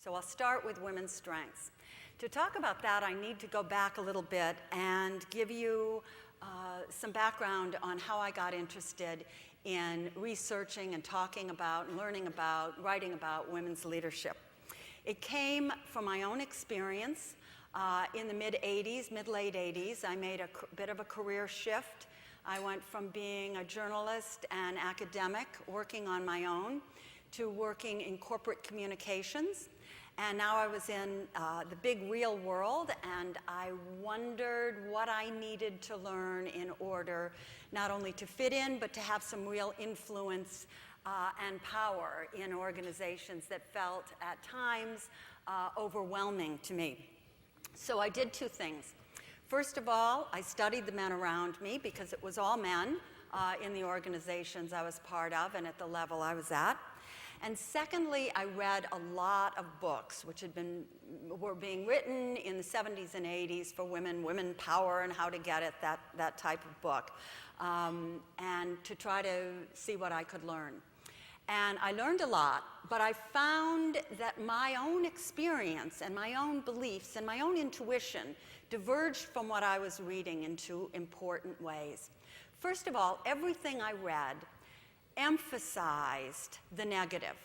So I'll start with women's strengths. To talk about that, I need to go back a little bit and give you some background on how I got interested in researching and talking about, and learning about, writing about women's leadership. It came from my own experience in the mid-late 80s. I made a bit of a career shift. I went from being a journalist and academic, working on my own, to working in corporate communications. And now I was in the big real world, and I wondered what I needed to learn in order not only to fit in, but to have some real influence and power in organizations that felt at times overwhelming to me. So I did two things. First of all, I studied the men around me because it was all men in the organizations I was part of and at the level I was at. And secondly, I read a lot of books which were being written in the 70s and 80s for women power and how to get it, that type of book, and to try to see what I could learn. And I learned a lot, but I found that my own experience and my own beliefs and my own intuition diverged from what I was reading in two important ways. First of all, everything I read emphasized the negative.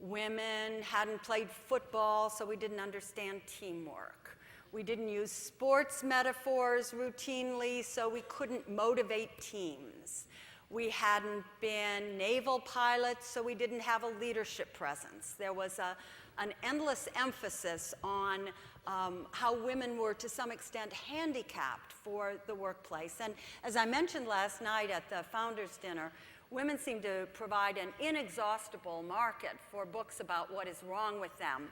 Women hadn't played football, so we didn't understand teamwork. We didn't use sports metaphors routinely, so we couldn't motivate teams. We hadn't been naval pilots, so we didn't have a leadership presence. There was an endless emphasis on how women were, to some extent, handicapped for the workplace. And as I mentioned last night at the Founders' Dinner, women seem to provide an inexhaustible market for books about what is wrong with them.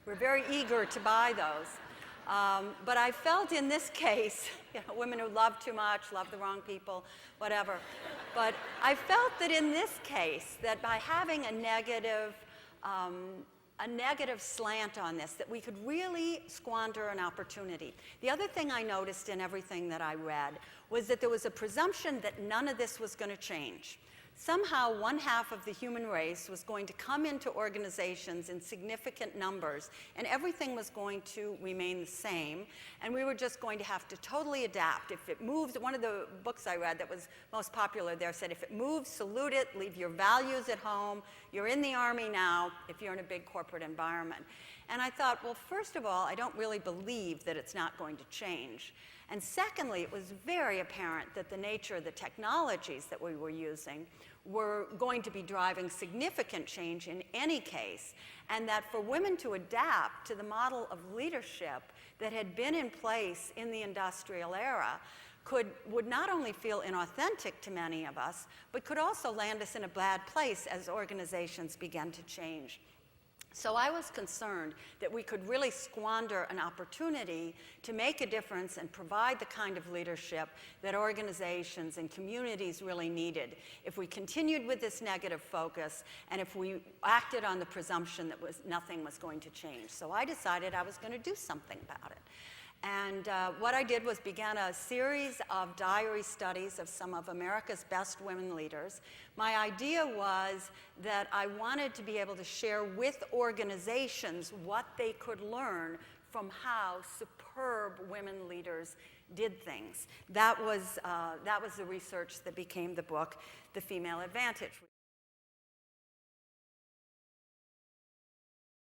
We're very eager to buy those. But I felt in this case, women who love too much, love the wrong people, whatever. But I felt that in this case, that by having a negative slant on this, that we could really squander an opportunity. The other thing I noticed in everything that I read was that there was a presumption that none of this was going to change. Somehow, one half of the human race was going to come into organizations in significant numbers, and everything was going to remain the same, and we were just going to have to totally adapt. If it moves, one of the books I read that was most popular there said, if it moves, salute it, leave your values at home, you're in the Army now if you're in a big corporate environment. And I thought, well, first of all, I don't really believe that it's not going to change. And secondly, it was very apparent that the nature of the technologies that we were using were going to be driving significant change in any case, and that for women to adapt to the model of leadership that had been in place in the industrial era would not only feel inauthentic to many of us, but could also land us in a bad place as organizations began to change. So I was concerned that we could really squander an opportunity to make a difference and provide the kind of leadership that organizations and communities really needed if we continued with this negative focus and if we acted on the presumption that nothing was going to change. So I decided I was going to do something about it. And what I did was began a series of diary studies of some of America's best women leaders. My idea was that I wanted to be able to share with organizations what they could learn from how superb women leaders did things. That was the research that became the book, The Female Advantage.